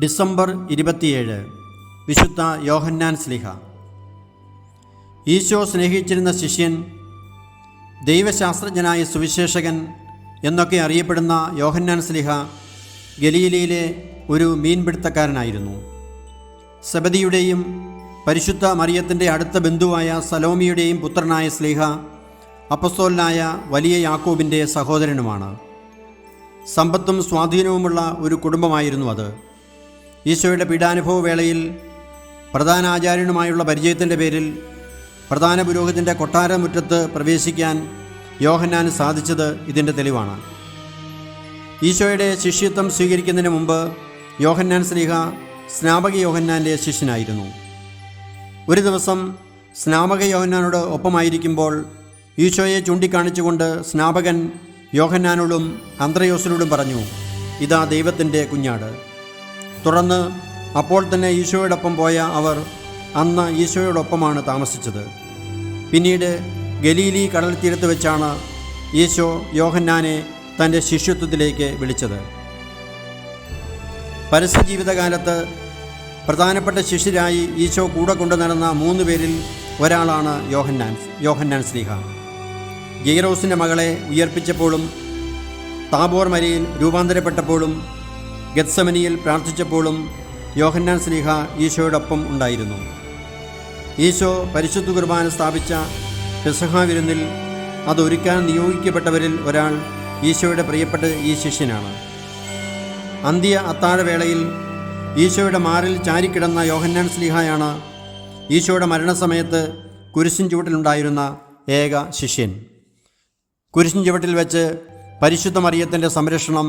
December 27 വിശുദ്ധ യോഹന്നാൻ ശ്ലീഹ. ഈശോ സ്നേഹിച്ചിരുന്ന ശിഷ്യൻ, ദൈവശാസ്ത്രജ്ഞനായ സുവിശേഷകൻ എന്നൊക്കെ അറിയപ്പെടുന്ന യോഹന്നാൻ ശ്ലീഹ ഗലീലയിലെ ഒരു മീൻപിടുത്തക്കാരനായിരുന്നു. സെബദിയുടെയും പരിശുദ്ധ മറിയത്തിൻ്റെ അടുത്ത ബന്ധുവായ സലോമിയുടെയും പുത്രനായ ശ്ലീഹ അപ്പസ്തോലനായ വലിയ യാക്കോബിൻ്റെ സഹോദരനുമാണ്. സമ്പത്തും സ്വാധീനവുമുള്ള ഒരു കുടുംബമായിരുന്നു അത്. ഈശോയുടെ പീഡാനുഭവ വേളയിൽ പ്രധാന ആചാര്യനുമായുള്ള പരിചയത്തിൻ്റെ പേരിൽ പ്രധാന പുരോഹിതൻ്റെ കൊട്ടാരമുറ്റത്ത് പ്രവേശിക്കാൻ യോഹന്നാന് സാധിച്ചത് ഇതിൻ്റെ തെളിവാണ്. ഈശോയുടെ ശിഷ്യത്വം സ്വീകരിക്കുന്നതിന് മുമ്പ് യോഹന്നാൻ ശ്ലീഹ സ്നാപക യോഹന്നാൻ്റെ ശിഷ്യനായിരുന്നു. ഒരു ദിവസം സ്നാപക യോഹന്നാനോട് ഒപ്പമായിരിക്കുമ്പോൾ ഈശോയെ ചൂണ്ടിക്കാണിച്ചുകൊണ്ട് സ്നാപകൻ യോഹന്നാനോടും അന്ത്രയോസിനോടും പറഞ്ഞു, ഇതാ ദൈവത്തിൻ്റെ കുഞ്ഞാട്. തുടർന്ന് അപ്പോൾ തന്നെ ഈശോയോടൊപ്പം പോയ അവർ അന്ന് ഈശോയോടൊപ്പമാണ് താമസിച്ചത്. പിന്നീട് ഗലീലി കടൽ തീരത്ത് വെച്ചാണ് ഈശോ യോഹന്നാനെ തൻ്റെ ശിഷ്യത്വത്തിലേക്ക് വിളിച്ചത്. പരസ്യജീവിതകാലത്ത് പ്രധാനപ്പെട്ട ശിഷ്യരായി ഈശോ കൂടെ കൊണ്ടു നടന്ന 3 പേരിൽ ഒരാളാണ് യോഹന്നാൻ ശ്ലീഹ. ഗെയ്റോസിൻ്റെ മകളെ ഉയർപ്പിച്ചപ്പോഴും, താബോർ മലയിൽ രൂപാന്തരപ്പെട്ടപ്പോഴും, ഗത്സമനിയിൽ പ്രാർത്ഥിച്ചപ്പോഴും യോഹന്നാൻ ശ്ലീഹ ഈശോയോടൊപ്പം ഉണ്ടായിരുന്നു. ഈശോ പരിശുദ്ധ കുർബാന സ്ഥാപിച്ച പെസഹ വിരുന്നിൽ അതൊരുക്കാൻ നിയോഗിക്കപ്പെട്ടവരിൽ ഒരാൾ ഈശോയുടെ പ്രിയപ്പെട്ട ഈ ശിഷ്യനാണ്. അന്ത്യ അത്താഴവേളയിൽ ഈശോയുടെ മാറിൽ ചാരിക്കിടന്ന യോഹന്നാൻ ശ്ലീഹയാണ് ഈശോയുടെ മരണസമയത്ത് കുരിശിൻ ചുവട്ടിലുണ്ടായിരുന്ന ഏക ശിഷ്യൻ. കുരിശിൻ ചുവട്ടിൽ വെച്ച് പരിശുദ്ധ മറിയത്തിൻ്റെ സംരക്ഷണം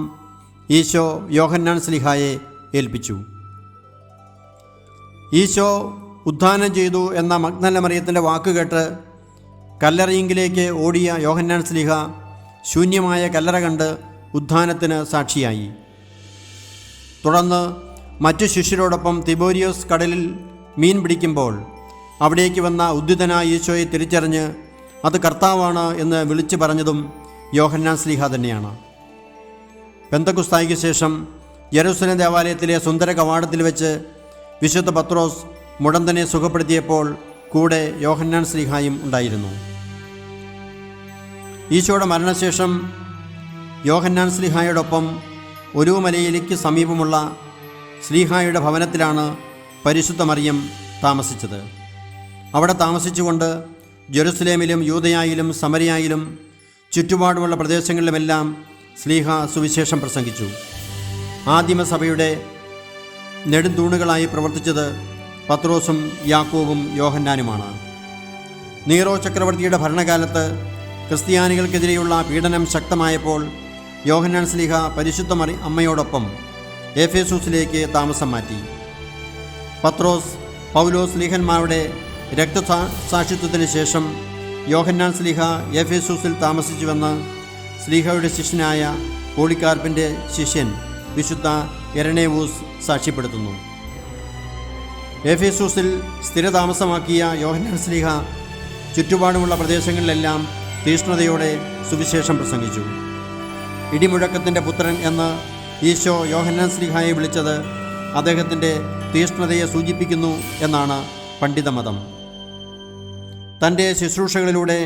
ഈശോ യോഹന്നാൻ ശ്ലീഹായെ ഏൽപ്പിച്ചു. ഈശോ ഉദ്ധാനം ചെയ്തു എന്ന മഗ്ദല മറിയത്തിൻ്റെ വാക്കുകേട്ട് കല്ലറയിങ്കിലേക്ക് ഓടിയ യോഹന്നാൻ ശ്ലീഹ ശൂന്യമായ കല്ലറ കണ്ട് ഉദ്ധാനത്തിന് സാക്ഷിയായി. തുടർന്ന് മറ്റു ശിഷ്യരോടൊപ്പം തിബോരിയോസ് കടലിൽ മീൻ പിടിക്കുമ്പോൾ അവിടേക്ക് വന്ന ഉദ്ധിതനായ ഈശോയെ തിരിച്ചറിഞ്ഞ് അത് കർത്താവാണ് എന്ന് വിളിച്ചു പറഞ്ഞതും യോഹന്നാൻ ശ്ലീഹ തന്നെയാണ്. പെന്തക്കുസ്തായ്ക്ക് ശേഷം യെരൂശലേം ദേവാലയത്തിലെ സുന്ദര കവാടത്തിൽ വെച്ച് വിശുദ്ധ പത്രോസ് മുടന്തനെ സുഖപ്പെടുത്തിയപ്പോൾ കൂടെ യോഹന്നാൻ ശ്ലീഹായും ഉണ്ടായിരുന്നു. ഈശോയുടെ മരണശേഷം യോഹന്നാൻ ശ്ലീഹായോടൊപ്പം ഒലിവുമലയിലേക്ക് സമീപമുള്ള ശ്ലീഹായുടെ ഭവനത്തിലാണ് പരിശുദ്ധ മറിയം താമസിച്ചത്. അവിടെ താമസിച്ചുകൊണ്ട് ജെറുസലേമിലും യൂദയായിലും സമരിയായിലും ചുറ്റുപാടുമുള്ള പ്രദേശങ്ങളിലുമെല്ലാം ശ്ലീഹ സുവിശേഷം പ്രസംഗിച്ചു. ആദിമസഭയുടെ നെടുന്തൂണുകളായി പ്രവർത്തിച്ചത് പത്രോസും യാക്കോബും യോഹന്നാനുമാണ്. നീറോ ചക്രവർത്തിയുടെ ഭരണകാലത്ത് ക്രിസ്ത്യാനികൾക്കെതിരെയുള്ള പീഡനം ശക്തമായപ്പോൾ യോഹന്നാൻ ശ്ലീഹ പരിശുദ്ധ അമ്മയോടൊപ്പം എഫേസൂസിലേക്ക് താമസം മാറ്റി. പത്രോസ്, പൗലോസ് ശ്ലീഹന്മാരുടെ രക്തസാക്ഷിത്വത്തിന് ശേഷം യോഹന്നാൻ ശ്ലീഹ എഫേസൂസിൽ താമസിച്ചുവെന്ന് ശ്ലീഹയുടെ ശിഷ്യനായ പോളികാർപ്പിൻ്റെ ശിഷ്യൻ വിശുദ്ധ എരണേവൂസ് സാക്ഷ്യപ്പെടുത്തുന്നു. എഫേസൂസിൽ സ്ഥിരതാമസമാക്കിയ യോഹന്നാൻ ശ്ലീഹ ചുറ്റുപാടുമുള്ള പ്രദേശങ്ങളിലെല്ലാം തീഷ്ണതയോടെ സുവിശേഷം പ്രസംഗിച്ചു. ഇടിമുഴക്കത്തിൻ്റെ പുത്രൻ എന്ന് ഈശോ യോഹന്നാൻ ശ്ലീഹായെ വിളിച്ചത് അദ്ദേഹത്തിൻ്റെ തീഷ്ണതയെ സൂചിപ്പിക്കുന്നു എന്നാണ് പണ്ഡിതമതം. തൻ്റെ ശുശ്രൂഷകളിലൂടെ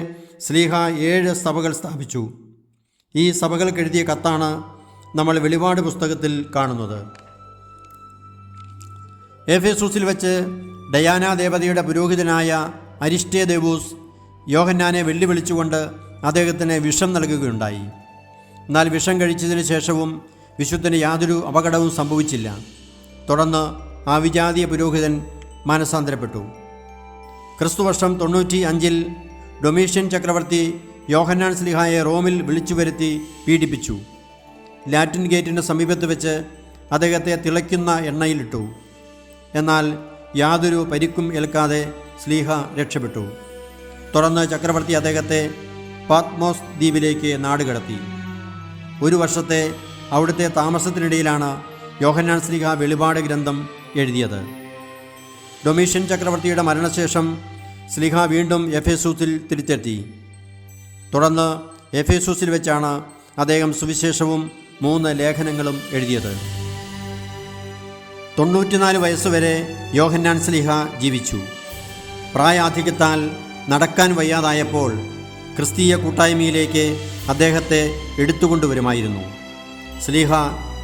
ശ്ലീഹ 7 സഭകൾ സ്ഥാപിച്ചു. ഈ സഭകൾക്ക് എഴുതിയ കത്താണ് നമ്മൾ വെളിപാട് പുസ്തകത്തിൽ കാണുന്നത്. എഫേസൂസിൽ വെച്ച് ഡയാന ദേവതയുടെ പുരോഹിതനായ അരിസ്റ്റേദേവൂസ് യോഹന്നാനെ വെല്ലുവിളിച്ചുകൊണ്ട് അദ്ദേഹത്തിന് വിഷം നൽകുകയുണ്ടായി. എന്നാൽ വിഷം കഴിച്ചതിന് ശേഷവും വിശുദ്ധന് യാതൊരു അപകടവും സംഭവിച്ചില്ല. തുടർന്ന് ആ വിജാതീയ പുരോഹിതൻ മാനസാന്തരപ്പെട്ടു. ക്രിസ്തുവർഷം 95 ഡൊമീഷ്യൻ ചക്രവർത്തി യോഹന്നാൻ ശ്ലീഹായെ റോമിൽ വിളിച്ചു വരുത്തി പീഡിപ്പിച്ചു. ലാറ്റിൻ ഗേറ്റിന് സമീപത്ത് വെച്ച് അദ്ദേഹത്തെ തിളയ്ക്കുന്ന എണ്ണയിലിട്ടു. എന്നാൽ യാതൊരു പരിക്കും ഏൽക്കാതെ ശ്ലീഹ രക്ഷപ്പെട്ടു. തുടർന്ന് ചക്രവർത്തി അദ്ദേഹത്തെ പാത്മോസ് ദ്വീപിലേക്ക് നാടുകടത്തി. 1 വർഷത്തെ അവിടുത്തെ താമസത്തിനിടയിലാണ് യോഹന്നാൻ ശ്ലീഹ വെളിപാട് ഗ്രന്ഥം എഴുതിയത്. ഡൊമീഷ്യൻ ചക്രവർത്തിയുടെ മരണശേഷം ശ്ലീഹ വീണ്ടും എഫേസൂസിൽ തിരിച്ചെത്തി. തുടർന്ന് എഫേസൂസിൽ വെച്ചാണ് അദ്ദേഹം സുവിശേഷവും 3 ലേഖനങ്ങളും എഴുതിയത്. 94 വയസ്സുവരെ യോഹന്നാൻ ശ്ലീഹ ജീവിച്ചു. പ്രായാധിക്യത്താൽ നടക്കാൻ വയ്യാതായപ്പോൾ ക്രിസ്തീയ കൂട്ടായ്മയിലേക്ക് അദ്ദേഹത്തെ എടുത്തുകൊണ്ടുവരുമായിരുന്നു. ശ്ലീഹ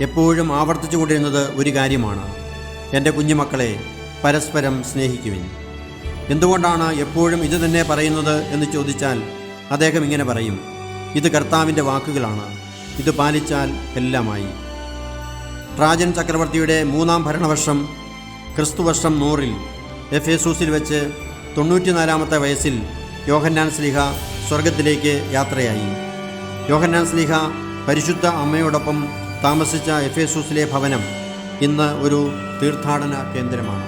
എപ്പോഴും ആവർത്തിച്ചുകൊണ്ടിരുന്നത് ഒരു കാര്യമാണ്: എൻ്റെ കുഞ്ഞുമക്കളെ, പരസ്പരം സ്നേഹിക്കുവിൻ. എന്തുകൊണ്ടാണ് എപ്പോഴും ഇത് തന്നെ പറയുന്നത് എന്ന് ചോദിച്ചാൽ അദ്ദേഹം ഇങ്ങനെ പറയും: ഇത് കർത്താവിൻ്റെ വാക്കുകളാണ്, ഇത് പാലിച്ചാൽ എല്ലാമായി. ട്രാജൻ ചക്രവർത്തിയുടെ 3-ാം ഭരണവർഷം ക്രിസ്തുവർഷം 100-ൽ എഫേസൂസിൽ വെച്ച് 94-ാമത്തെ വയസ്സിൽ യോഹന്നാൻ ശ്ലീഹ സ്വർഗത്തിലേക്ക് യാത്രയായി. യോഹന്നാൻ ശ്ലീഹ പരിശുദ്ധ അമ്മയോടൊപ്പം താമസിച്ച എഫേസൂസിലെ ഭവനം ഇന്ന് ഒരു തീർത്ഥാടന കേന്ദ്രമാണ്.